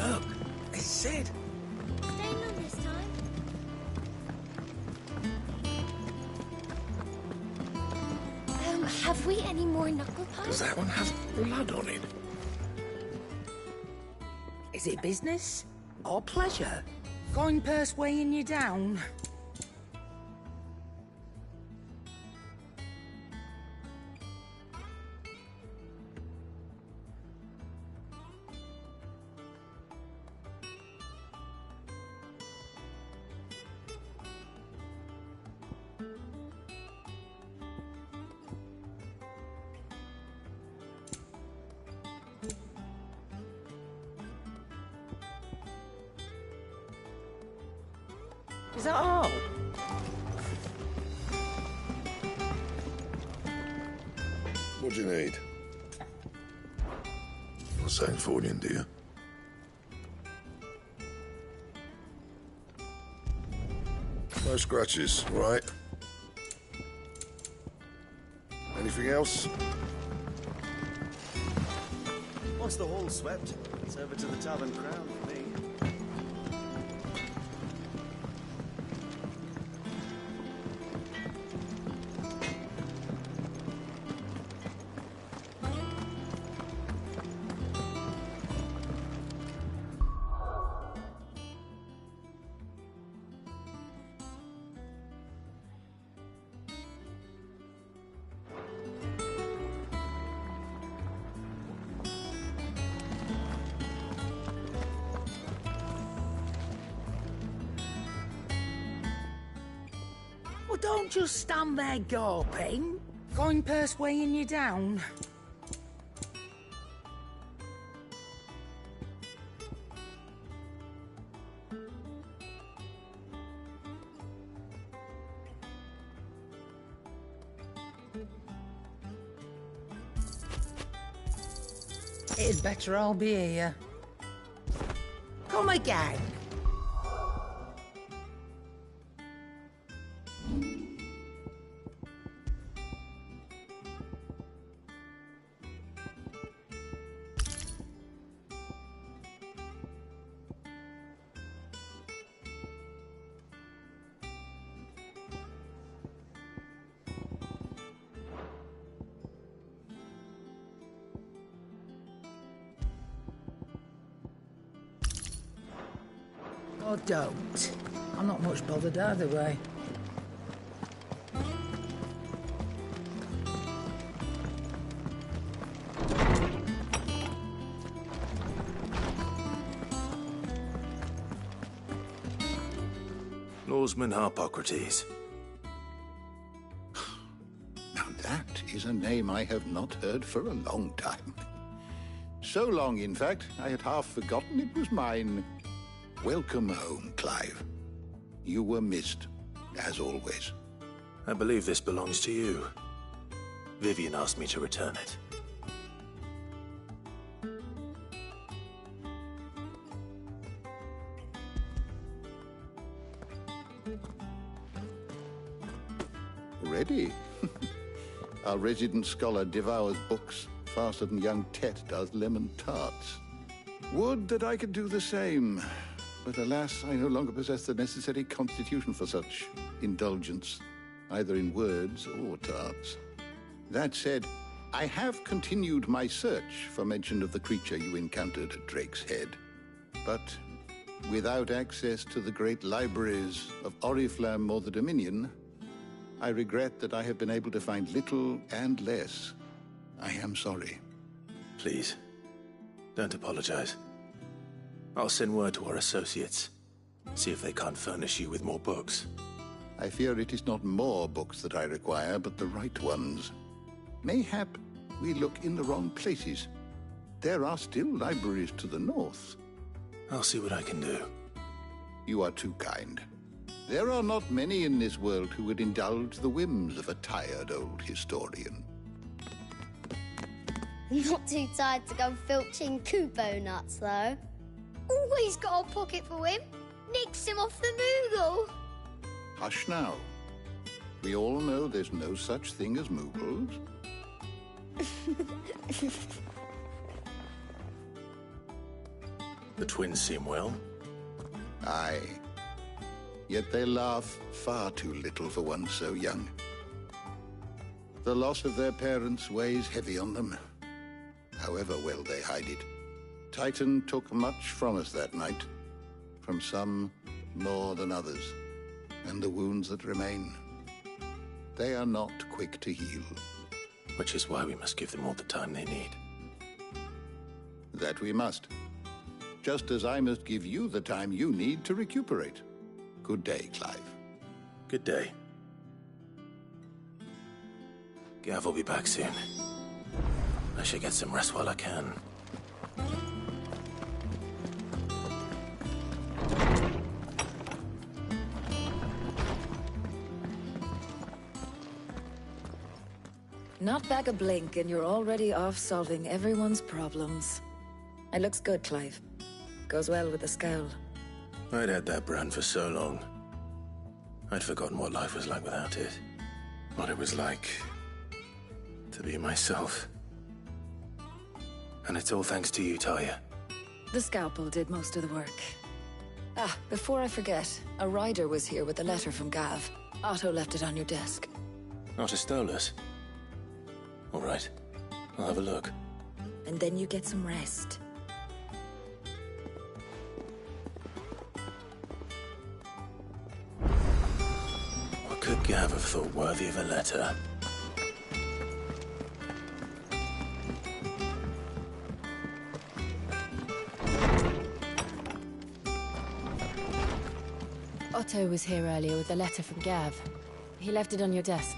Look, it's Sid. Staying on this time? Have we any more knuckle pucks? Does that one have blood on it? Is it business or pleasure? Coin purse weighing you down? Is that all? What do you need? Not saying fortune, do you? No scratches, right? Anything else? Once the hall's swept, it's over to the Tavern Crown for me. Well, don't just stand there gawping. Coin purse weighing you down? It'd better all be here. Come again. Or don't. I'm not much bothered either way. Norseman Harpocrates. Now that is a name I have not heard for a long time. So long, in fact, I had half forgotten it was mine. Welcome home, Clive. You were missed, as always. I believe this belongs to you. Vivian asked me to return it. Ready? Our resident scholar devours books faster than young Tet does lemon tarts. Would that I could do the same. But alas, I no longer possess the necessary constitution for such indulgence, either in words or tarts. That said, I have continued my search for mention of the creature you encountered at Drake's Head. But without access to the great libraries of Oriflamme or the Dominion, I regret that I have been able to find little and less. I am sorry. Please, don't apologize. I'll send word to our associates. See if they can't furnish you with more books. I fear it is not more books that I require, but the right ones. Mayhap we look in the wrong places. There are still libraries to the north. I'll see what I can do. You are too kind. There are not many in this world who would indulge the whims of a tired old historian. Not too tired to go filching Kupo nuts, though. Always got a pocket for him. Nicks him off the Moogle. Hush now. We all know there's no such thing as Moogles. The twins seem well. Aye. Yet they laugh far too little for one so young. The loss of their parents weighs heavy on them, however well they hide it. Titan took much from us that night, from some more than others, and the wounds that remain, they are not quick to heal. Which is why we must give them all the time they need. That we must. Just as I must give you the time you need to recuperate. Good day, Clive. Good day. Gav will be back soon. I should get some rest while I can. Not back a blink and you're already off solving everyone's problems. It looks good, Clive. Goes well with the scowl. I'd had that brand for so long. I'd forgotten what life was like without it. What it was like to be myself. And it's all thanks to you, Talia. The scalpel did most of the work. Ah, before I forget, a rider was here with a letter from Gav. Otto left it on your desk. Not a stolus. All right, I'll have a look. And then you get some rest. What could Gav have thought worthy of a letter? Otto was here earlier with a letter from Gav. He left it on your desk.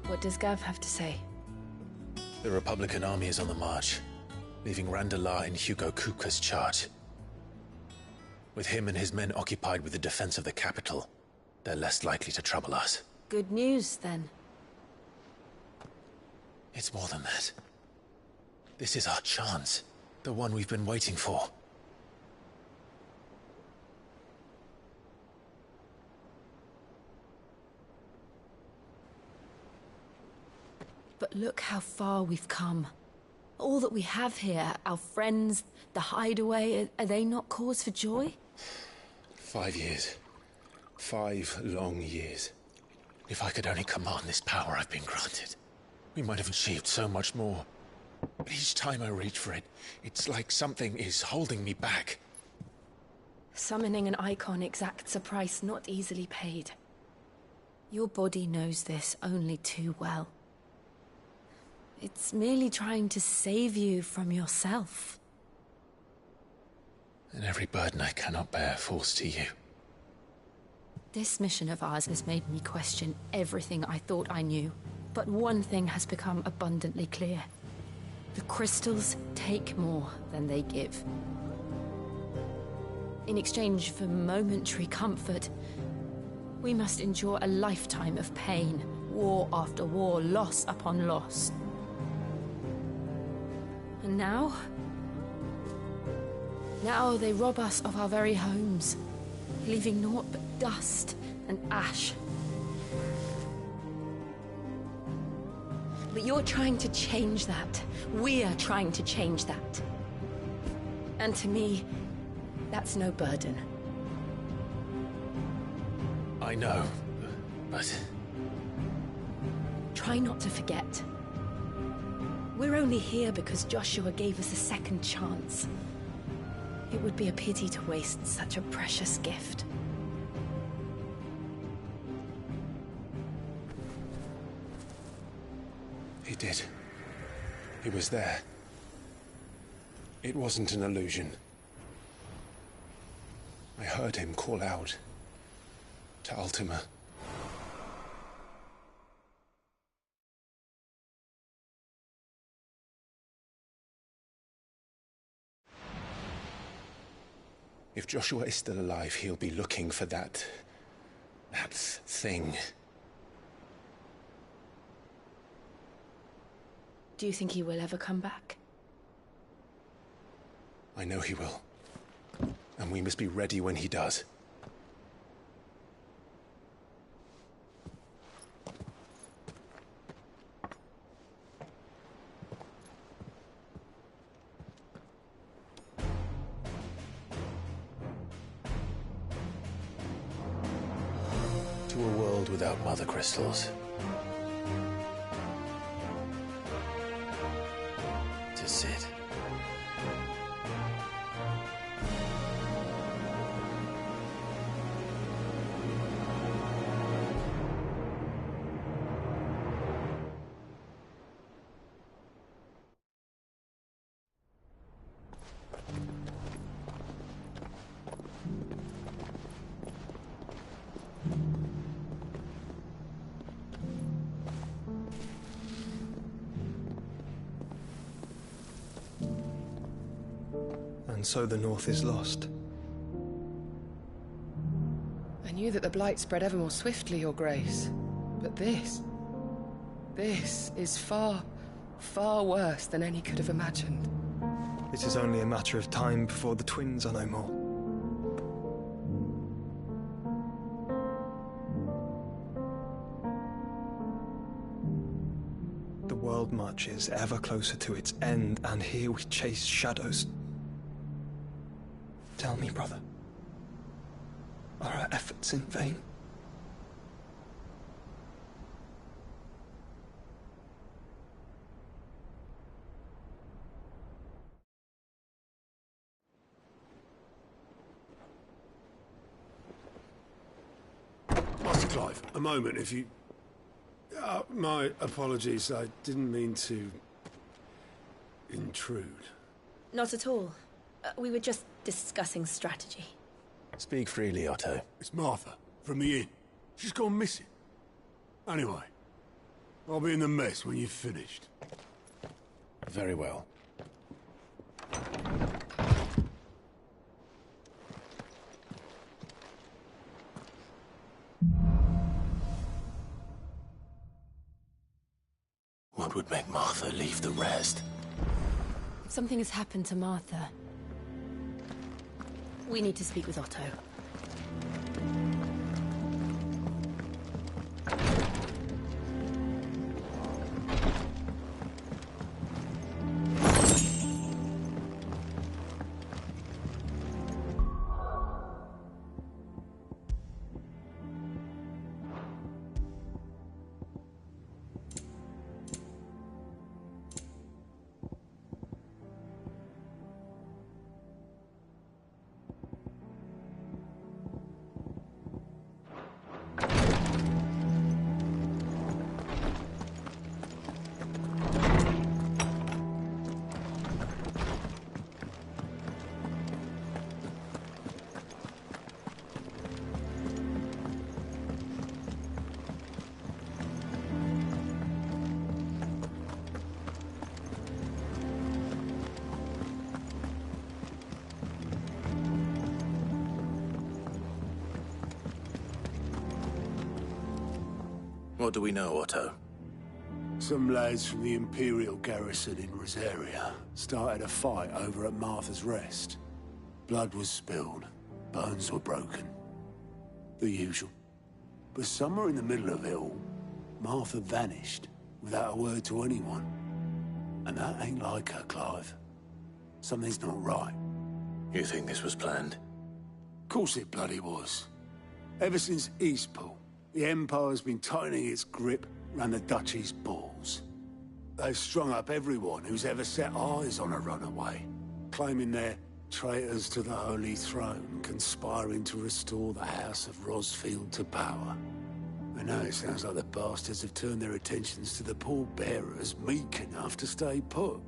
What does Gav have to say? The Republican army is on the march, leaving Randalar in Hugo Kuka's charge. With him and his men occupied with the defense of the capital, they're less likely to trouble us. Good news, then. It's more than that. This is our chance, the one we've been waiting for. But look how far we've come. All that we have here, our friends, the hideaway, are they not cause for joy? 5 years. 5 long years. If I could only command this power I've been granted, we might have achieved so much more. But each time I reach for it, it's like something is holding me back. Summoning an icon exacts a price not easily paid. Your body knows this only too well. It's merely trying to save you from yourself. And every burden I cannot bear falls to you. This mission of ours has made me question everything I thought I knew. But one thing has become abundantly clear. The crystals take more than they give. In exchange for momentary comfort, we must endure a lifetime of pain, war after war, loss upon loss. And now? Now they rob us of our very homes, leaving naught but dust and ash. But you're trying to change that. We're trying to change that. And to me, that's no burden. I know, but... Try not to forget. We're only here because Joshua gave us a second chance. It would be a pity to waste such a precious gift. He did. He was there. It wasn't an illusion. I heard him call out to Ultima. If Joshua is still alive, he'll be looking for that thing. Do you think he will ever come back? I know he will. And we must be ready when he does. To a world without mother crystals. To Sid. And so the North is lost. I knew that the Blight spread ever more swiftly, Your Grace. But this is far, far worse than any could have imagined. It is only a matter of time before the twins are no more. The world marches ever closer to its end, and here we chase shadows. Tell me, brother, are our efforts in vain? Master Clive, a moment, if you... my apologies, I didn't mean to... intrude. Not at all. We were just discussing strategy. Speak freely, Otto. It's Martha, from the inn. She's gone missing. Anyway, I'll be in the mess when you've finished. Very well. What would make Martha leave the rest? Something has happened to Martha. We need to speak with Otto. What do we know, Otto? Some lads from the Imperial garrison in Rosaria started a fight over at Martha's Rest. Blood was spilled, bones were broken. The usual. But somewhere in the middle of it all, Martha vanished without a word to anyone. And that ain't like her, Clive. Something's not right. You think this was planned? Of course it bloody was. Ever since Eastpool, the Empire's been tightening its grip round the Duchy's balls. They've strung up everyone who's ever set eyes on a runaway, claiming they're traitors to the Holy Throne, conspiring to restore the House of Rosfield to power. And now it sounds like the bastards have turned their attentions to the pallbearers meek enough to stay put.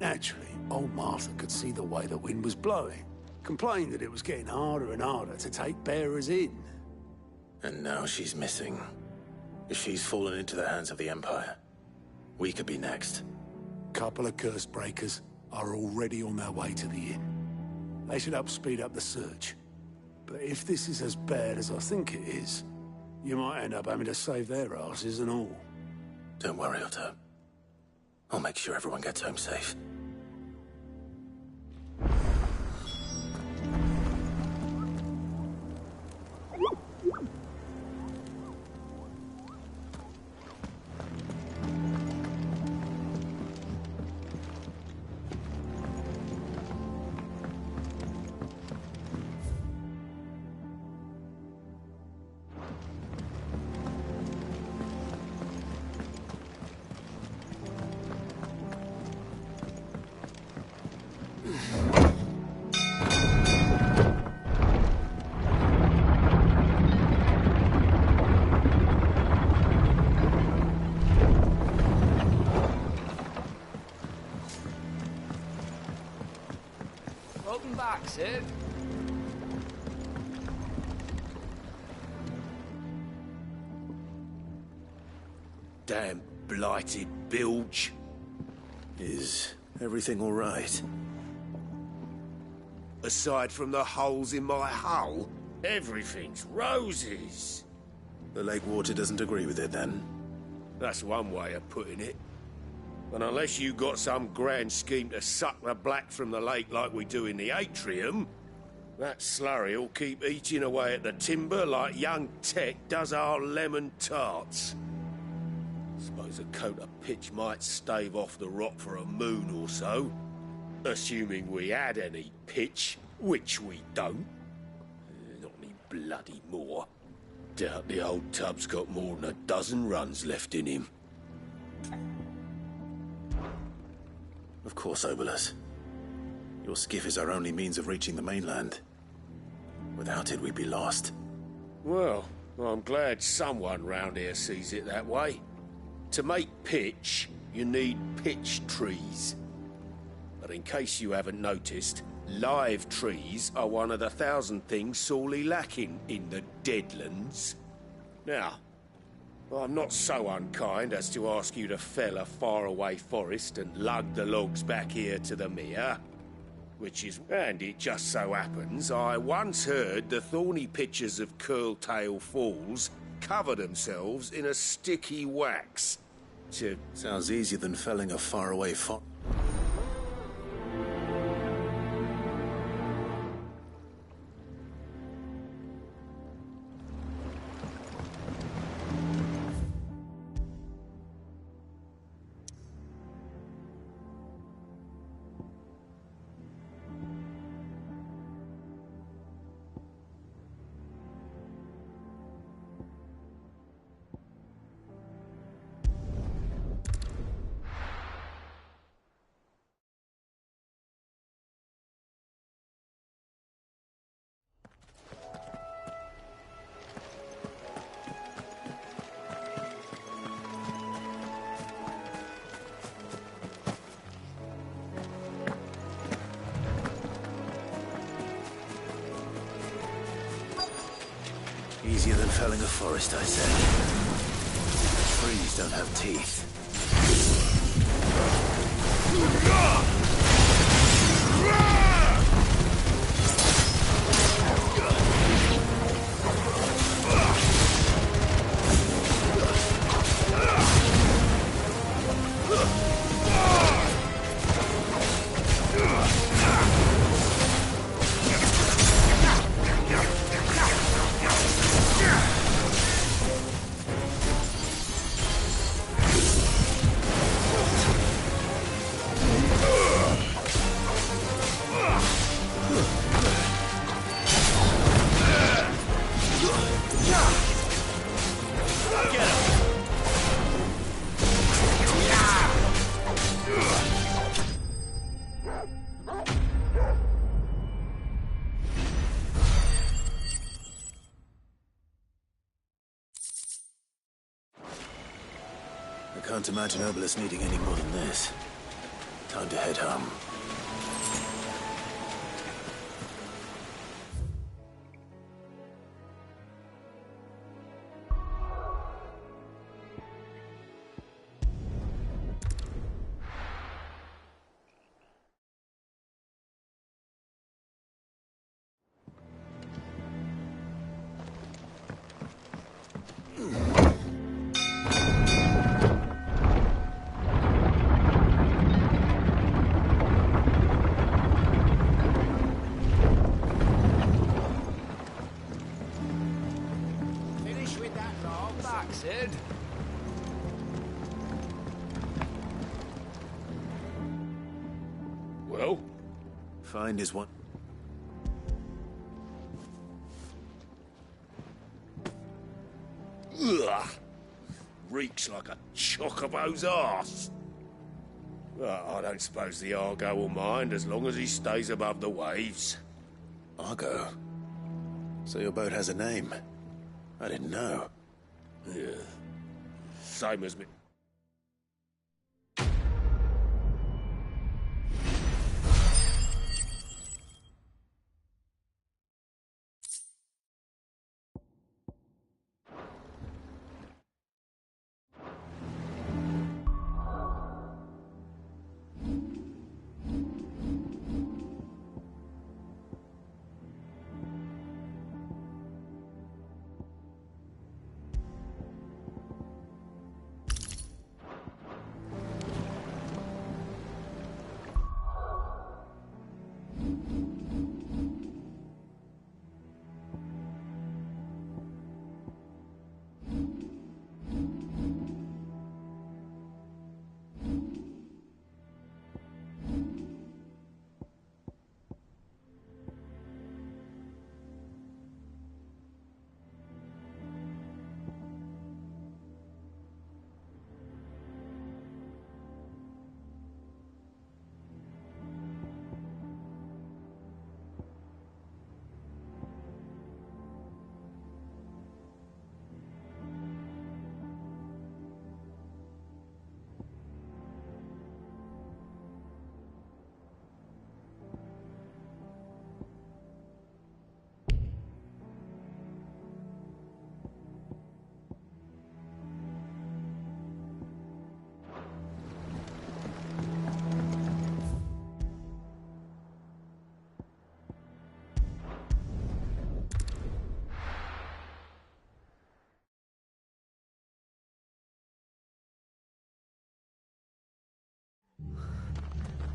Naturally, old Martha could see the way the wind was blowing, complained that it was getting harder and harder to take bearers in. And now she's missing. If she's fallen into the hands of the Empire, we could be next. Couple of curse breakers are already on their way to the inn. They should help speed up the search. But if this is as bad as I think it is, you might end up having to save their asses and all. Don't worry, Otto. I'll make sure everyone gets home safe. Welcome back, sir. Damn blighted bilge. Is everything all right? Aside from the holes in my hull, everything's roses. The lake water doesn't agree with it, then? That's one way of putting it. And unless you got some grand scheme to suck the black from the lake like we do in the atrium, that slurry'll keep eating away at the timber like young Tet does our lemon tarts. Suppose a coat of pitch might stave off the rot for a moon or so. Assuming we had any pitch, which we don't. Not any bloody more. Doubt the old tub's got more than a dozen runs left in him. Of course, Obolus. Your skiff is our only means of reaching the mainland. Without it, we'd be lost. Well, I'm glad someone round here sees it that way. To make pitch, you need pitch trees. But in case you haven't noticed, live trees are one of the 1,000 things sorely lacking in the Deadlands. Now, I'm not so unkind as to ask you to fell a faraway forest and lug the logs back here to the mere, which is, and it just so happens, I once heard the thorny pitchers of Curltail Falls cover themselves in a sticky wax to... Sounds easier than felling a faraway forest. Easier than felling a forest, I say. Trees don't have teeth. I can't imagine Obolus needing any more than this. Time to head home. find is one. Ugh! Reeks like a chocobo's arse. Well, I don't suppose the Argo will mind as long as he stays above the waves. Argo? So your boat has a name? I didn't know. Yeah. Same as me.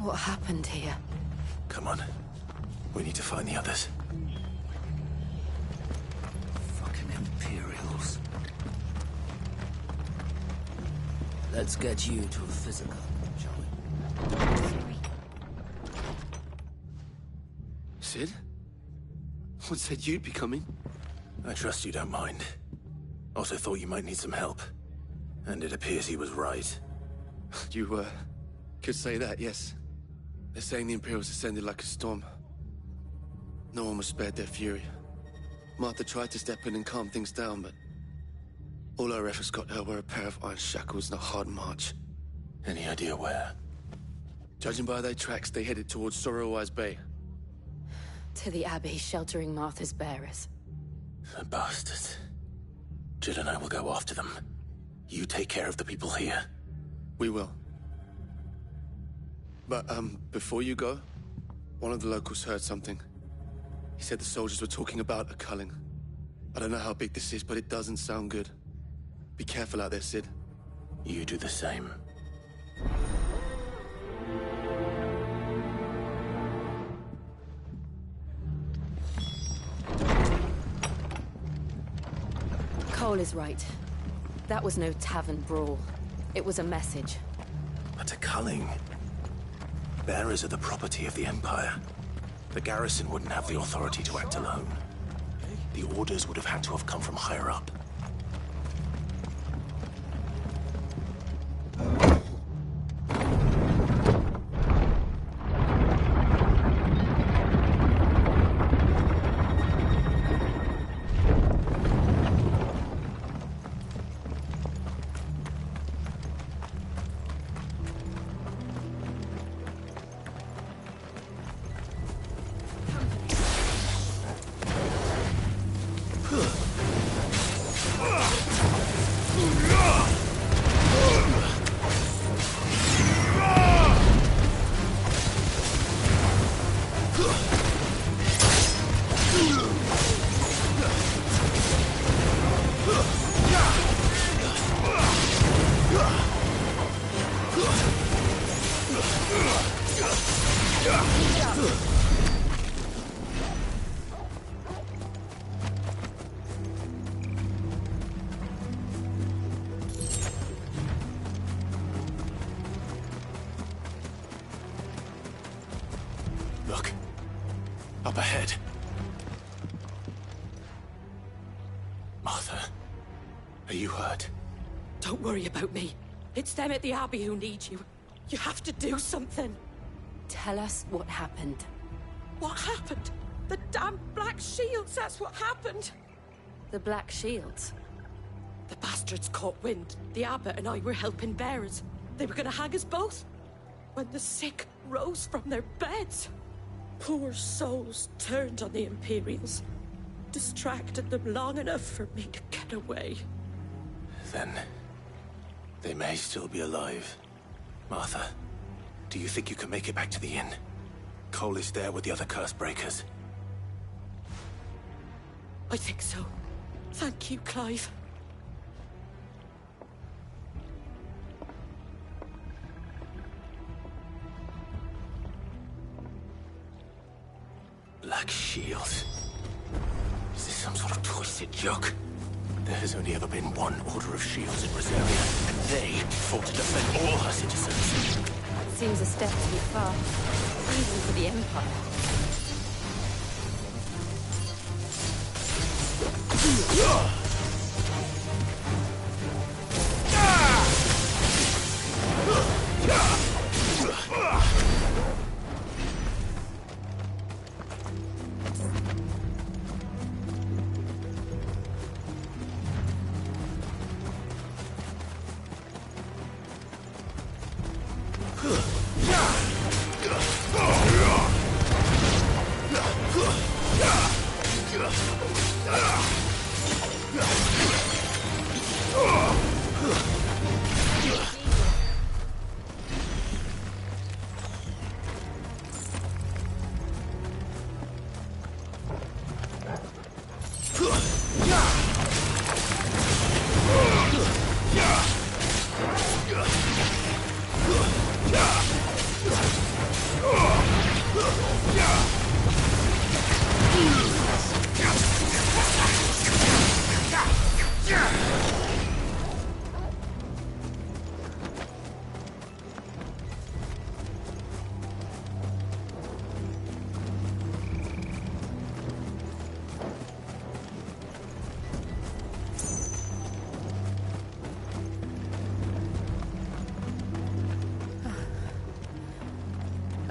What happened here? Come on. We need to find the others. Fucking Imperials. Let's get you to a physical, shall we? Sid? What said you'd be coming? I trust you don't mind. Also thought you might need some help. And it appears he was right. You, could say that, yes. They're saying the Imperials descended like a storm. No one was spared their fury. Martha tried to step in and calm things down, but all our efforts got her were a pair of iron shackles and a hard march. Any idea where? Judging by their tracks, they headed towards Sorrowwise Bay. To the Abbey sheltering Martha's bearers. The bastards. Jill and I will go after them. You take care of the people here. We will. But, before you go, one of the locals heard something. He said the soldiers were talking about a culling. I don't know how big this is, but it doesn't sound good. Be careful out there, Sid. You do the same. Cole is right. That was no tavern brawl. It was a message. But a culling. Bearers are the property of the Empire. The garrison wouldn't have the authority to act alone. The orders would have had to have come from higher up. Look, Up ahead. Martha, are you hurt? Don't worry about me. It's them at the Abbey who need you. You have to do something. Tell us what happened. What happened? The damn Black Shields, that's what happened. The Black Shields? The bastards caught wind. The Abbot and I were helping bearers. They were gonna hang us both. When the sick rose from their beds, poor souls turned on the Imperials. Distracted them long enough for me to get away. Then they may still be alive. Martha, do you think you can make it back to the inn? Cole is there with the other curse breakers. I think so. Thank you, Clive. Black Shield. Is this some sort of twisted joke? There has only ever been one Order of Shields in Rosaria, and they fought to defend all her citizens. That seems a step too far, even for the Empire.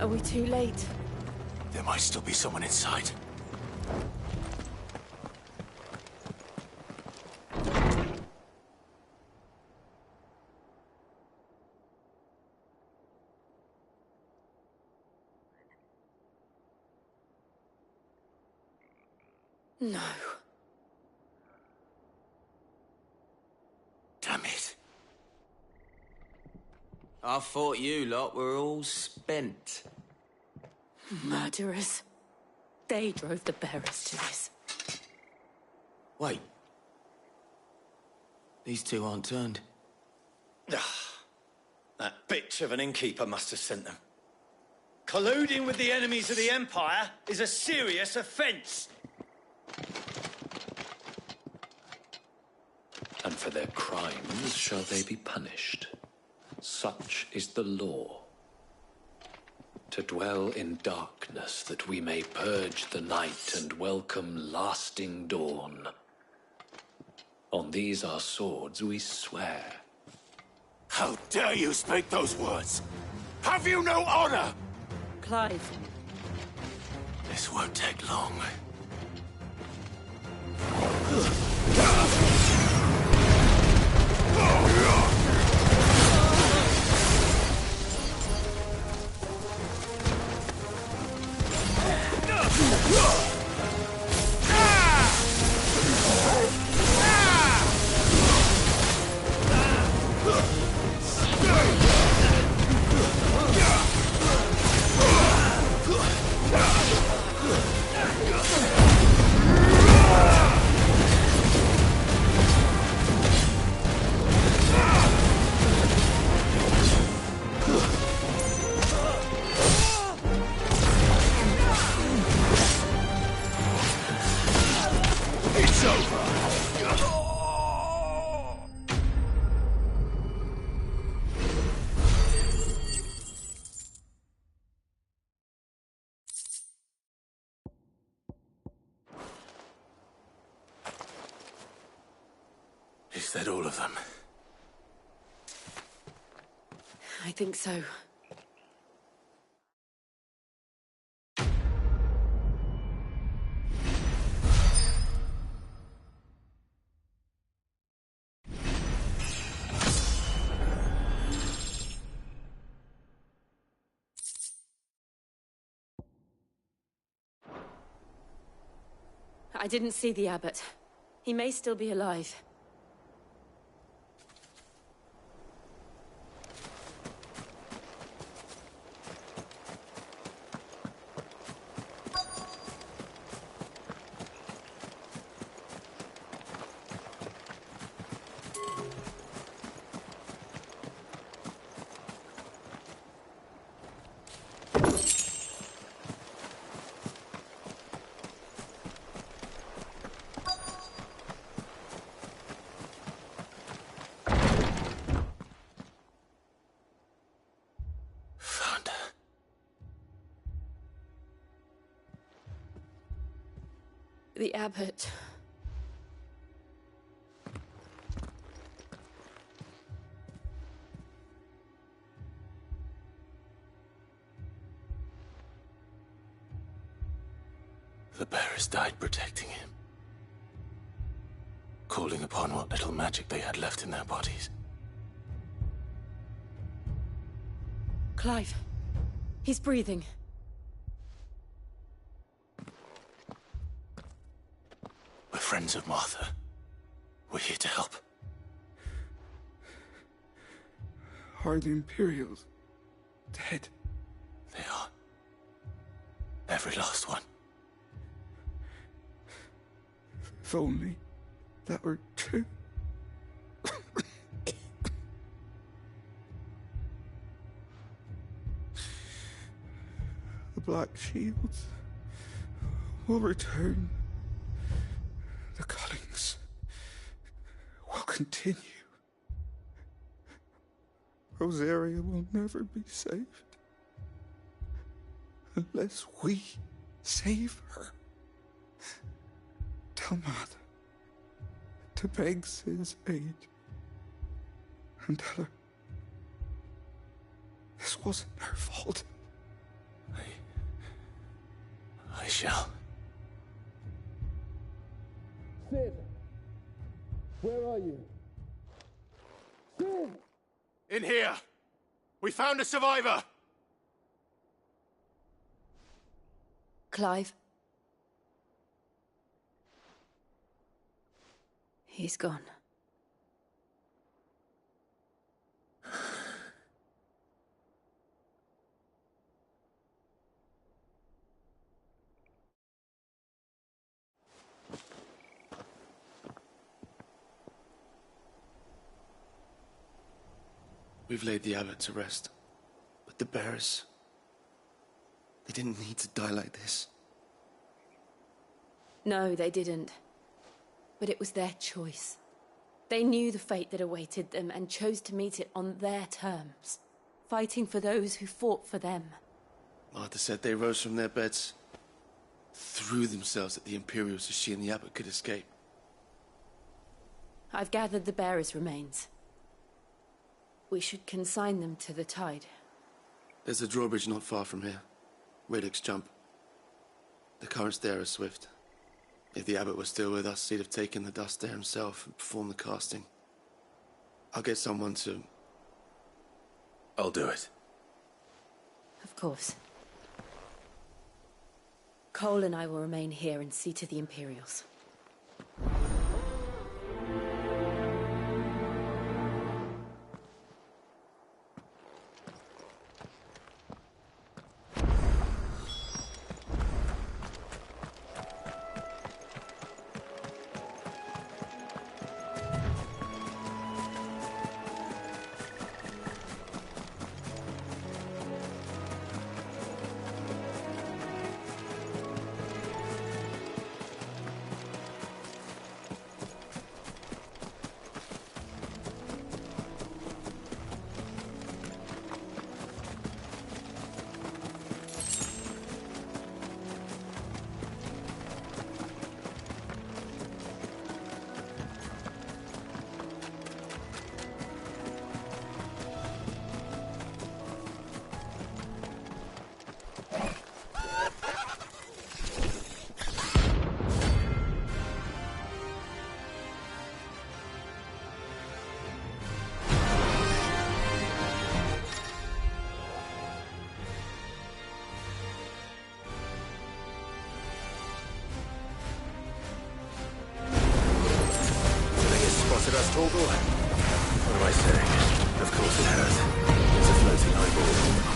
Are we too late? There might still be someone inside. No. Damn it. I thought you lot were all spent. Murderers. They drove the bearers to this. Wait. These two aren't turned. That bitch of an innkeeper must have sent them. Colluding with the enemies of the Empire is a serious offence. And for their crimes shall they be punished. Such is the law. To dwell in darkness that we may purge the night and welcome lasting dawn. On these our swords we swear. How dare you speak those words? Have you no honor? Clive. This won't take long. Is that all of them? I think so. I didn't see the abbot. He may still be alive. The abbot. The bearers died protecting him. Calling upon what little magic they had left in their bodies. Clive. He's breathing. We're friends of Martha. We're here to help. Are the Imperials dead? They are. Every last one. If only that were true. The Black Shields will return. The cuttings will continue. Rosaria will never be saved unless we save her. Tell Mother to beg Cid's aid and tell her this wasn't her fault. I shall. Cid! Where are you? Cid! In here! We found a survivor! Clive. He's gone. We've laid the abbot to rest. But the bearers... they didn't need to die like this. No, they didn't. But it was their choice. They knew the fate that awaited them and chose to meet it on their terms, fighting for those who fought for them. Martha said they rose from their beds, threw themselves at the Imperials so she and the abbot could escape. I've gathered the bearers' remains. We should consign them to the tide. There's a drawbridge not far from here. Radix jump. The currents there are swift. If the abbot was still with us, he'd have taken the dust there himself and performed the casting. I'll get someone to... I'll do it. Of course. Cole and I will remain here and see to the Imperials. Torgal? What am I saying? Of course it has. It's a floating eyeball.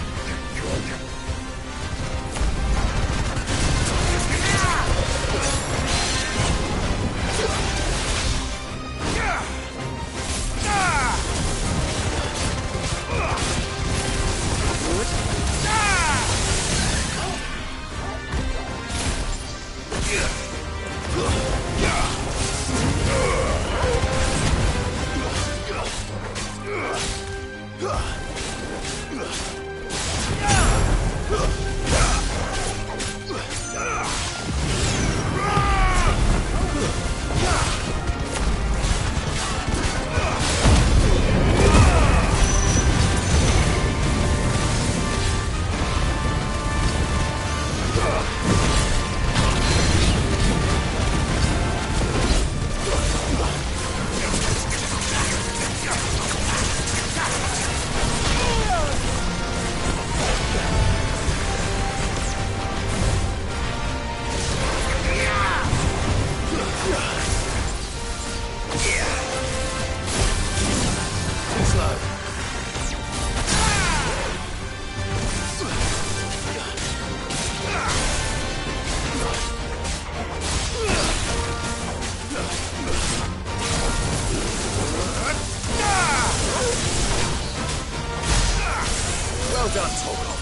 Well done, Torgal.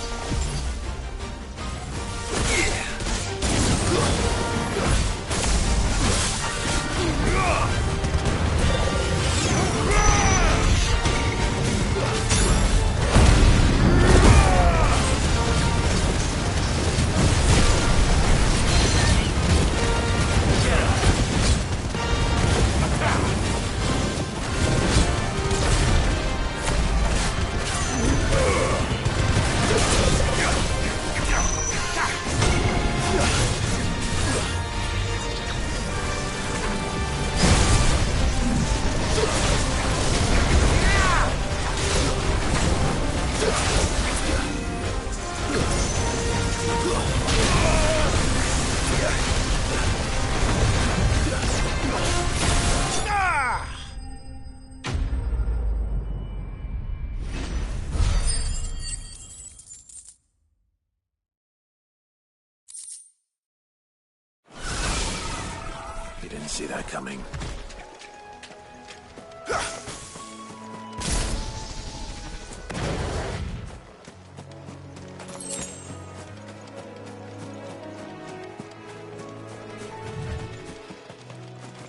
You didn't see that coming.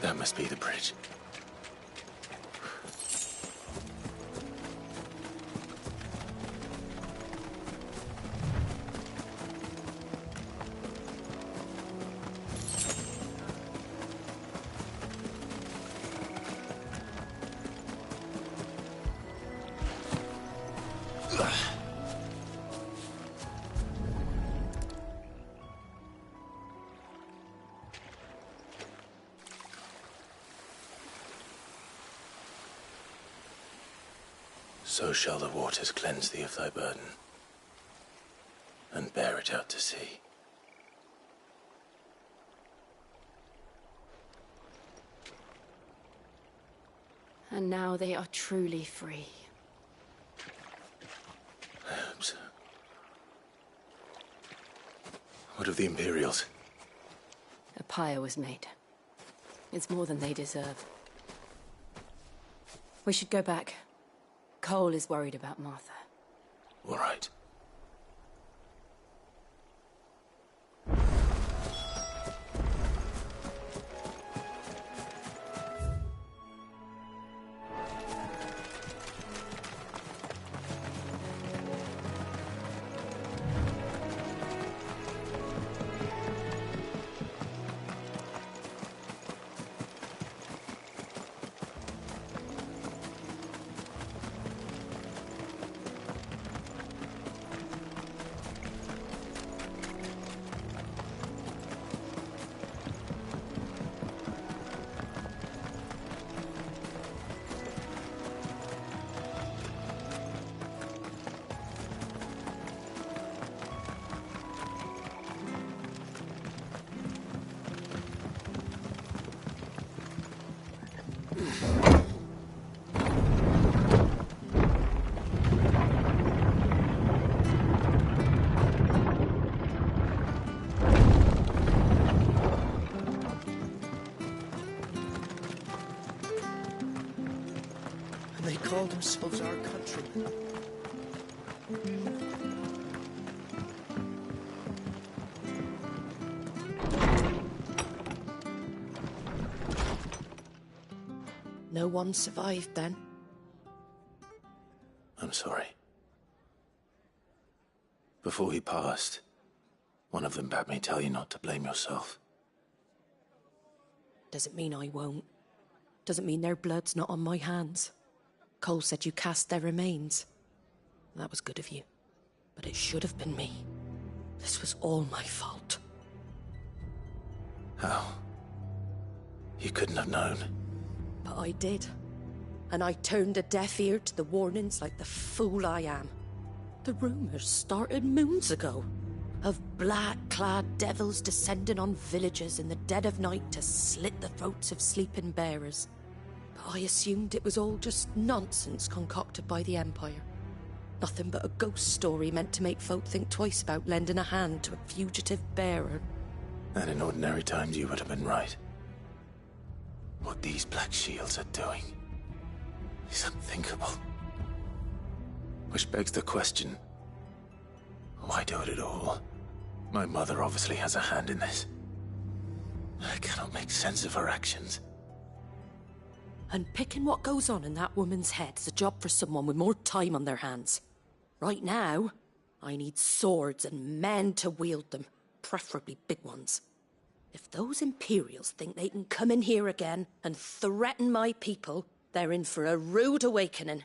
That must be the bridge. So shall the waters cleanse thee of thy burden, and bear it out to sea. And now they are truly free. I hope so. What of the Imperials? A pyre was made. It's more than they deserve. We should go back. Cole is worried about Martha. All right. call themselves our countrymen. No one survived then? I'm sorry. Before he passed, one of them bade me tell you not to blame yourself. Doesn't mean I won't. Doesn't mean their blood's not on my hands. Cole said you cast their remains. That was good of you. But it should have been me. This was all my fault. How? You couldn't have known. But I did. And I turned a deaf ear to the warnings like the fool I am. The rumours started moons ago. Of black-clad devils descending on villages in the dead of night to slit the throats of sleeping bearers. But I assumed it was all just nonsense concocted by the Empire. Nothing but a ghost story meant to make folk think twice about lending a hand to a fugitive bearer. And in ordinary times you would have been right. What these Black Shields are doing is unthinkable. Which begs the question, why do it at all? My mother obviously has a hand in this. I cannot make sense of her actions. Unpicking what goes on in that woman's head is a job for someone with more time on their hands. Right now, I need swords and men to wield them, preferably big ones. If those Imperials think they can come in here again and threaten my people, they're in for a rude awakening.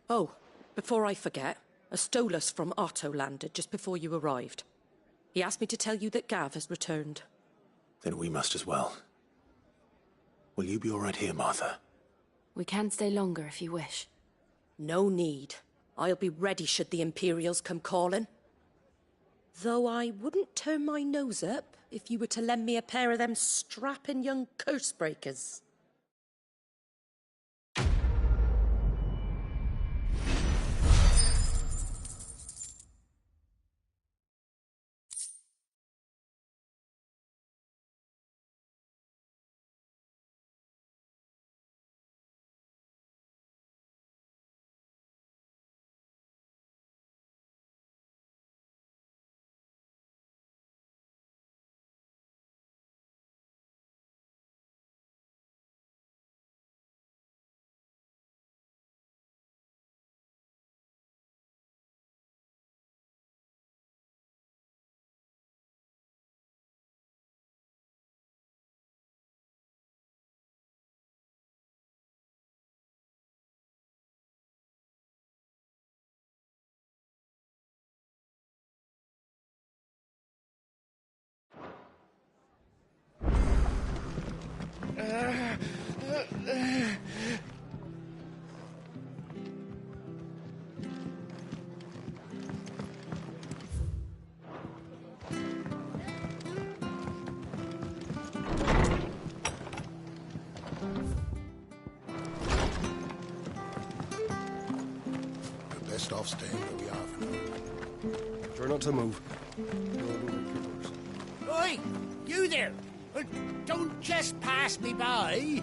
Oh, before I forget, a Stolas from Otto landed just before you arrived. He asked me to tell you that Gav has returned. Then we must as well. Will you be all right here, Martha? We can stay longer if you wish. No need. I'll be ready should the Imperials come calling. Though I wouldn't turn my nose up if you were to lend me a pair of them strapping young curse breakers. We're best off staying where we are for now. Try not to move. Oi! You there! Don't just pass me by!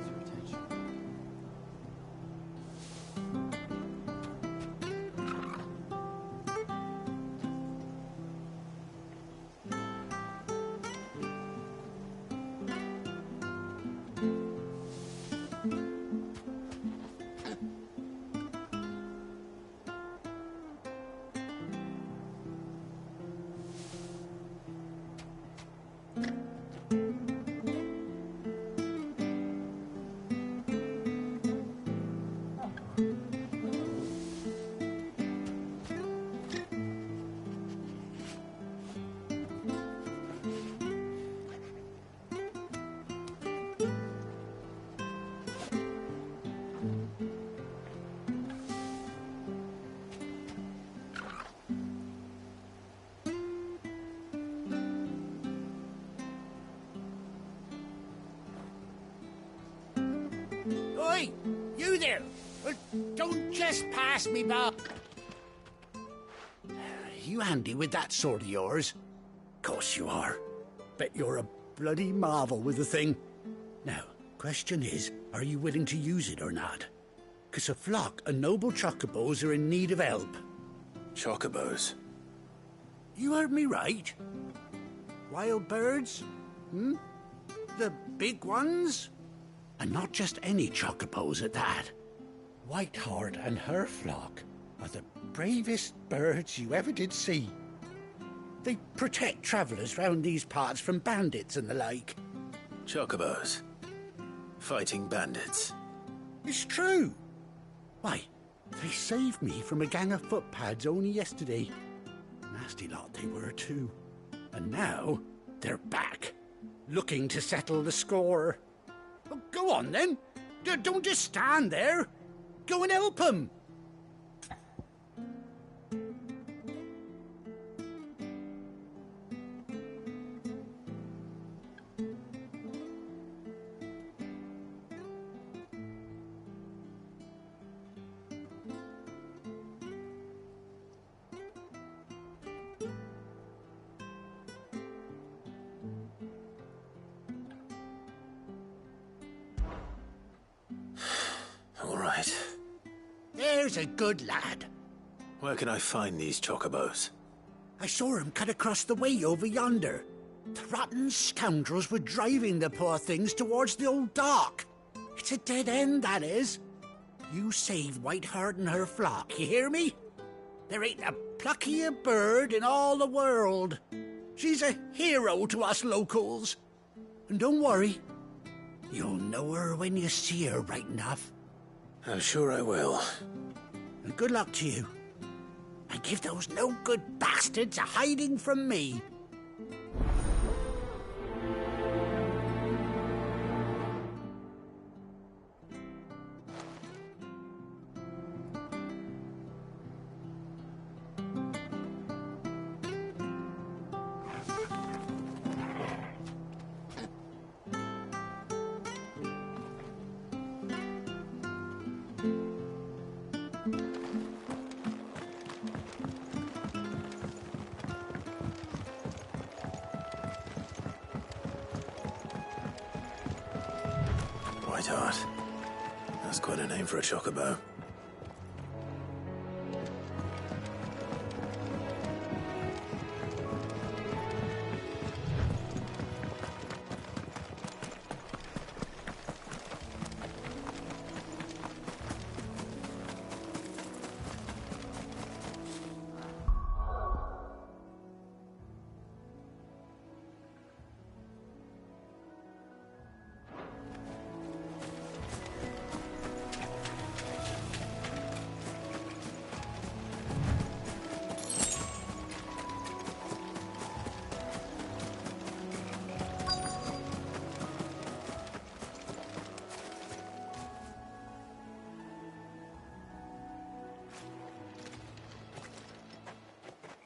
Oi! You there! Don't just pass me by! You handy with that sword of yours? Course you are. Bet you're a bloody marvel with the thing. Now, question is, are you willing to use it or not? 'cause a flock of noble chocobos are in need of help. Chocobos? You heard me right. Wild birds? The big ones? And not just any chocobos at that. Whiteheart and her flock are the bravest birds you ever did see. They protect travellers round these parts from bandits and the like. Chocobos? Fighting bandits? It's true. Why, they saved me from a gang of footpads only yesterday. Nasty lot they were too. And now they're back, looking to settle the score. Well, go on then. Don't just stand there. Go and help them. All right. There's a good lad. Where can I find these chocobos? I saw him cut across the way over yonder. The rotten scoundrels were driving the poor things towards the old dock. It's a dead end, that is. You save Whiteheart and her flock, you hear me? There ain't a pluckier bird in all the world. She's a hero to us locals. And don't worry, you'll know her when you see her right enough. I'm sure I will. And good luck to you. And give those no-good bastards a hiding from me. Whiteheart. That's quite a name for a chocobo.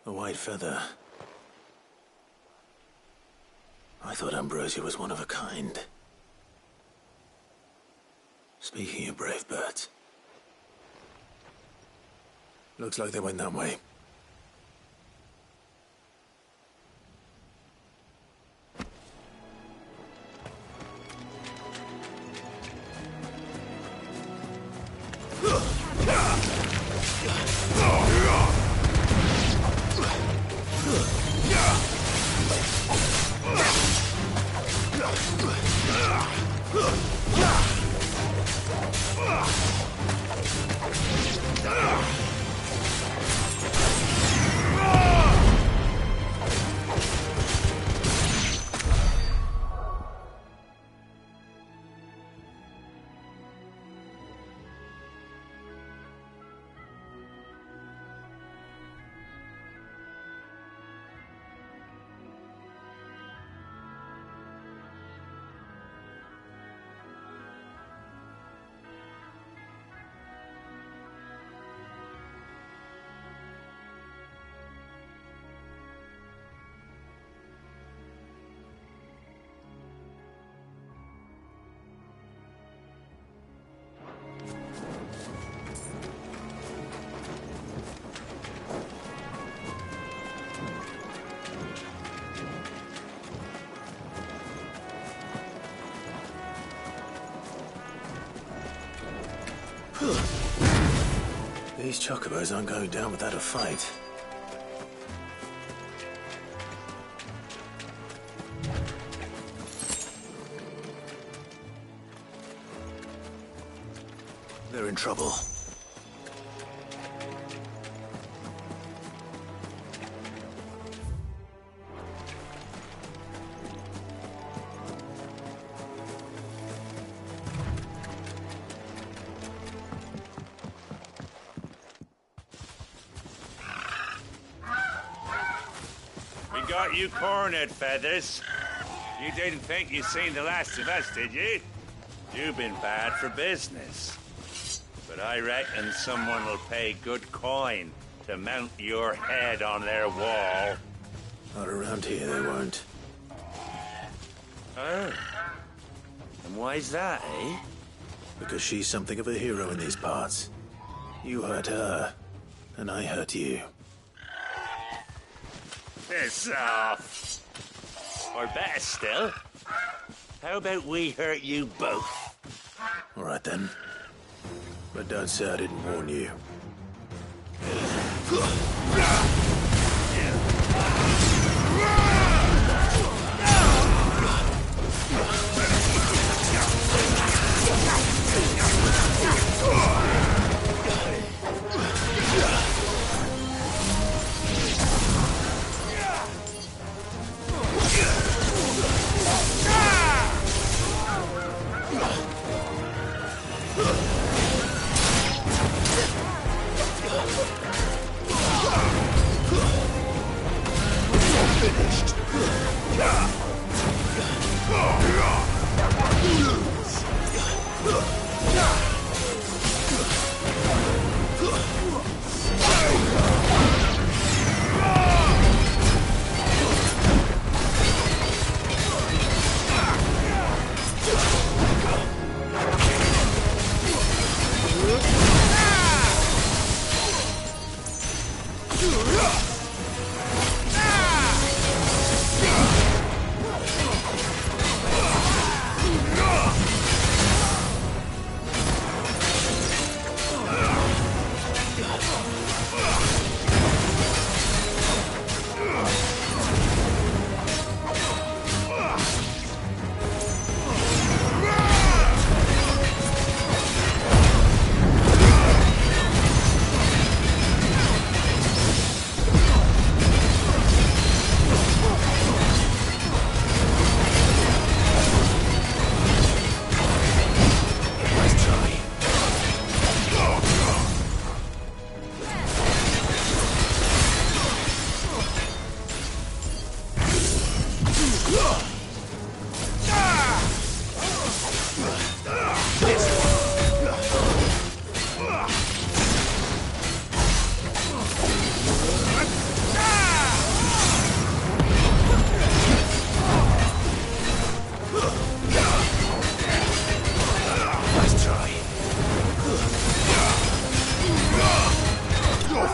A white feather. I thought Ambrosia was one of a kind. Speaking of brave birds. Looks like they went that way. Ugh. These chocobos aren't going down without a fight. They're in trouble. We got you cornered, Feathers. You didn't think you'd seen the last of us, did you? You've been bad for business. But I reckon someone will pay good coin to mount your head on their wall. Not around here, they won't. Oh. And why's that, eh? Because she's something of a hero in these parts. You hurt her, and I hurt you. Piss off. Or better still, how about we hurt you both? All right then. But don't say I didn't warn you.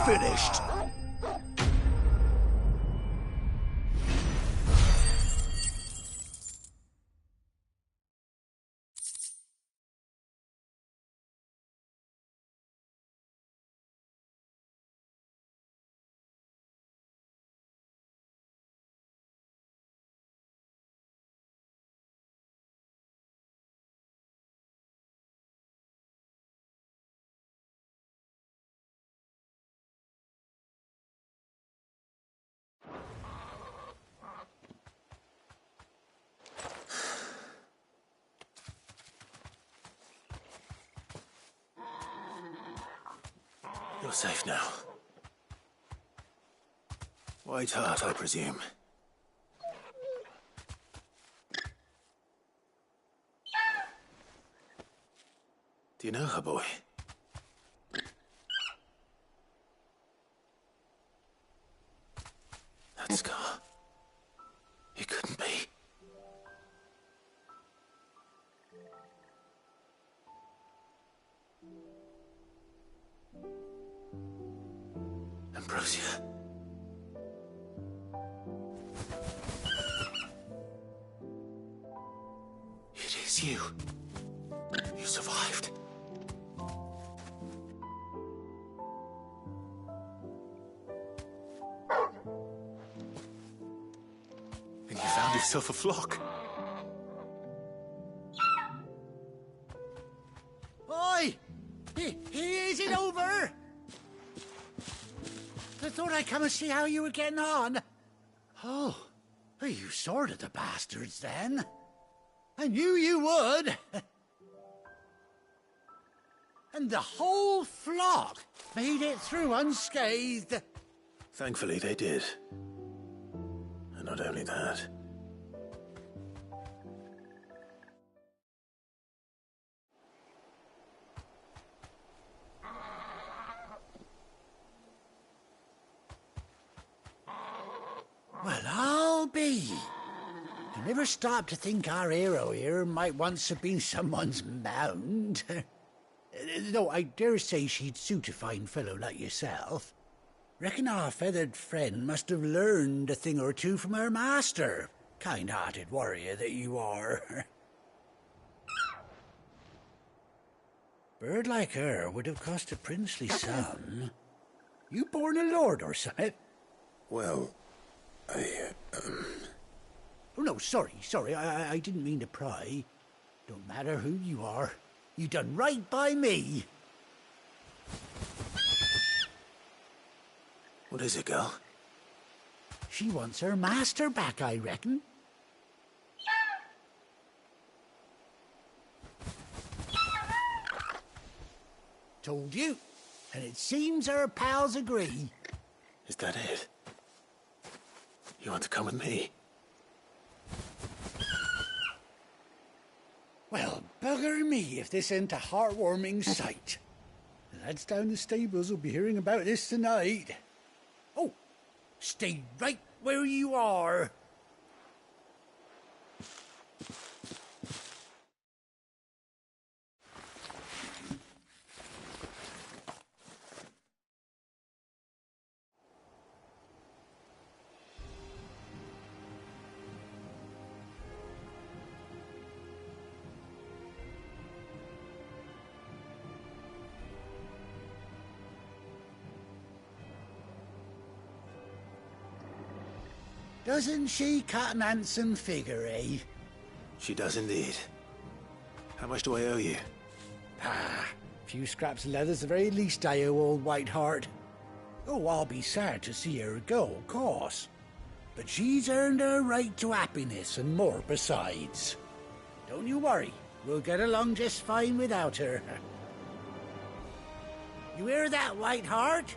Finished. You're safe now. White Heart, I presume. Do you know her, boy? That scar. It couldn't be. Ambrosia. It is you. You survived. yourself a flock. Oi! Is it over? I thought I'd come and see how you were getting on. Oh, you sorted the bastards then. I knew you would. And the whole flock made it through unscathed. Thankfully, they did. And not only that. Well, I'll be. I never stopped to think our hero here might once have been someone's mount. Though I dare say she'd suit a fine fellow like yourself. Reckon our feathered friend must have learned a thing or two from her master. Kind-hearted warrior that you are. Bird like her would have cost a princely sum. You born a lord or something? Well, Oh, no, sorry. I didn't mean to pry. Don't matter who you are. You done right by me. What is it, girl? She wants her master back, I reckon. Told you. And it seems her pals agree. Is that it? You want to come with me? Well, bugger me if this ain't a heartwarming sight. The lads down the stables will be hearing about this tonight. Oh, stay right where you are. Doesn't she cut an handsome figure, eh? She does indeed. How much do I owe you? Ah, a few scraps of leather's the very least I owe old Whiteheart. Oh, I'll be sad to see her go, of course. But she's earned her right to happiness and more besides. Don't you worry, we'll get along just fine without her. You hear that, Whiteheart?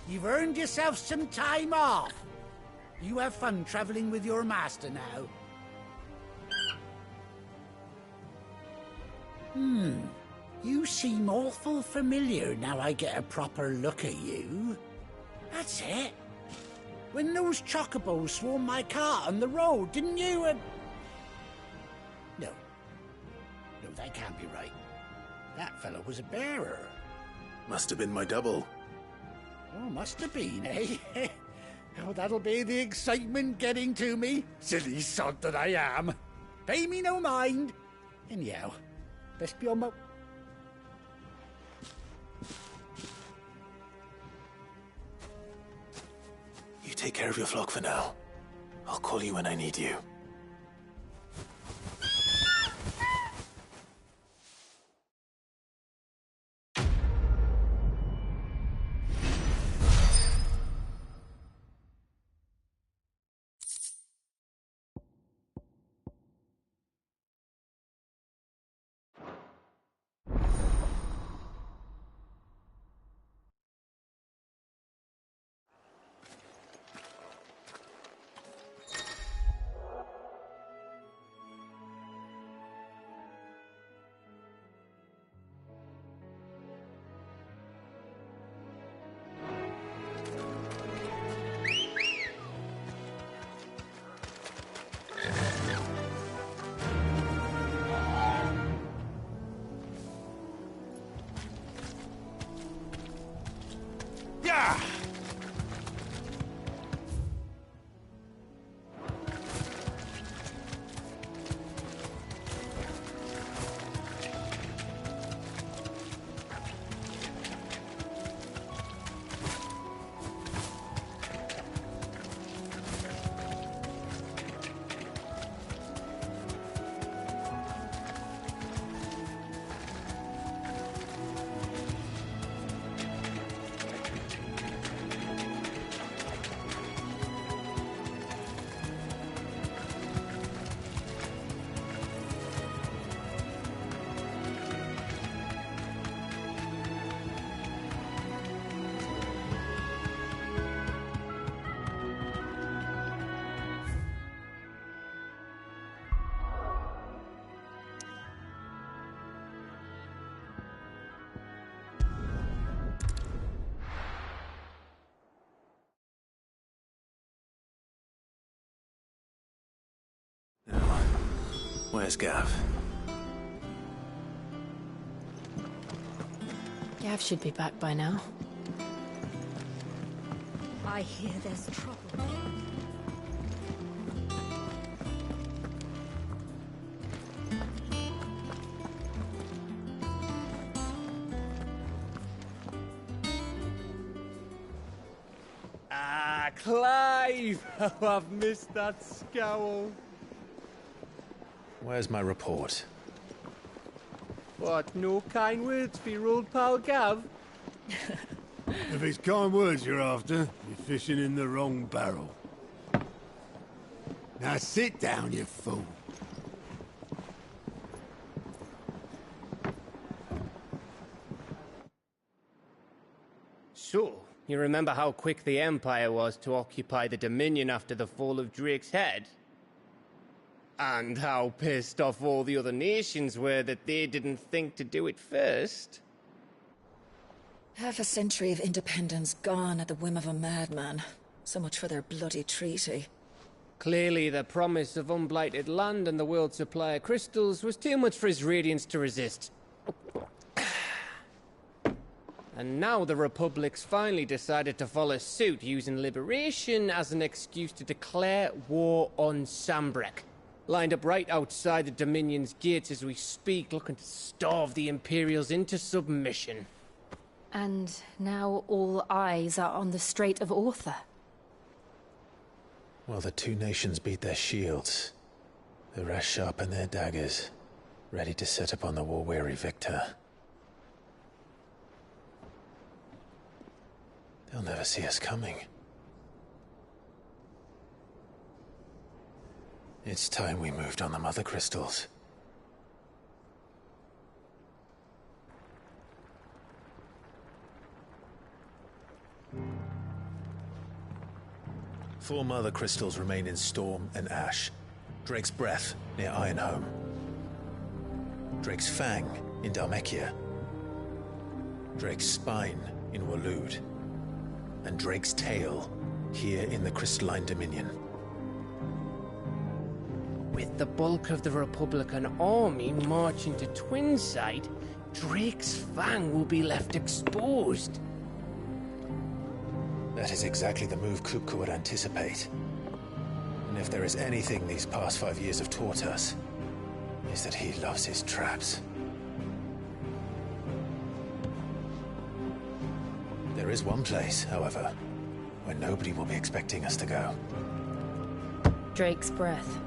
You've earned yourself some time off. You have fun traveling with your master now. You seem awful familiar now I get a proper look at you. That's it. When those chocobos swarmed my cart on the road, didn't you? No, that can't be right. That fellow was a bearer. Must have been my double. Oh, must have been, eh? Oh, that'll be the excitement getting to me. Silly sod that I am. Pay me no mind. Anyhow, best be on my... You take care of your flock for now. I'll call you when I need you. Where's Gav? Gav should be back by now. I hear there's trouble. Ah, Clive! Oh, I've missed that scowl. Where's my report? What, no kind words for your old pal Gav? If it's kind words you're after, you're fishing in the wrong barrel. Now sit down, you fool. So, you remember how quick the Empire was to occupy the Dominion after the fall of Drake's head? And how pissed off all the other nations were that they didn't think to do it first? Half a century of independence gone at the whim of a madman. So much for their bloody treaty. Clearly, the promise of unblighted land and the world's supply of crystals was too much for his radiance to resist. And now the Republic's finally decided to follow suit, using liberation as an excuse to declare war on Sambrek. Lined up right outside the Dominion's gates as we speak, looking to starve the Imperials into submission. And now all eyes are on the Strait of Author. Well, the two nations beat their shields. The rest sharpen their daggers, ready to set upon the war-weary victor. They'll never see us coming. It's time we moved on the Mother Crystals. Four Mother Crystals remain in Storm and Ash. Drake's Breath, near Ironhome. Drake's Fang, in Dhalmekia. Drake's Spine, in Waloed. And Drake's Tail, here in the Crystalline Dominion. With the bulk of the Republican army marching to Twinside, Drake's Fang will be left exposed. That is exactly the move Kupka would anticipate. And if there is anything these past 5 years have taught us, is that he loves his traps. There is one place, however, where nobody will be expecting us to go. Drake's Breath.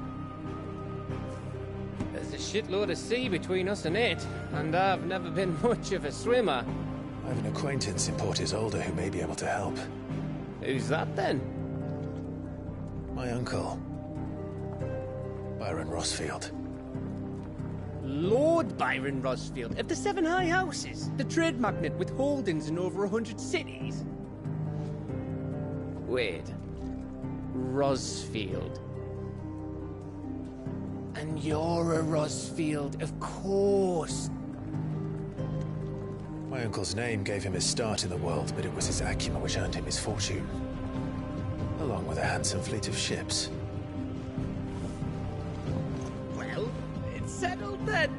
There's a shitload of sea between us and it, and I've never been much of a swimmer. I have an acquaintance in Port Isolde who may be able to help. Who's that then? My uncle, Byron Rosfield. Lord Byron Rosfield of the Seven High Houses, the trade magnate with holdings in over 100 cities. Wait, Rosfield. And you're a Rosfield, of course. My uncle's name gave him his start in the world, but it was his acumen which earned him his fortune. Along with a handsome fleet of ships. Well, it's settled then.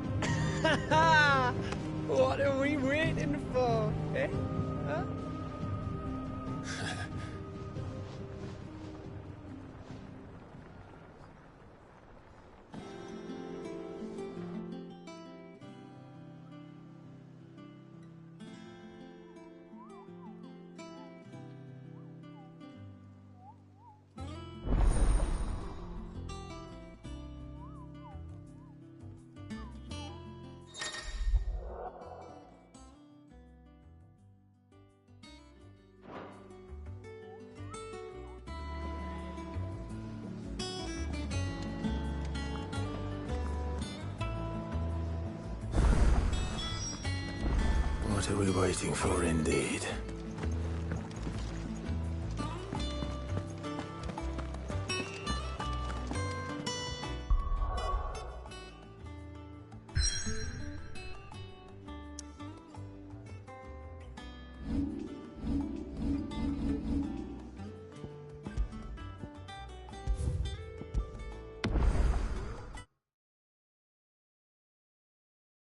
What are we waiting for, eh? Huh? What are we waiting for, indeed?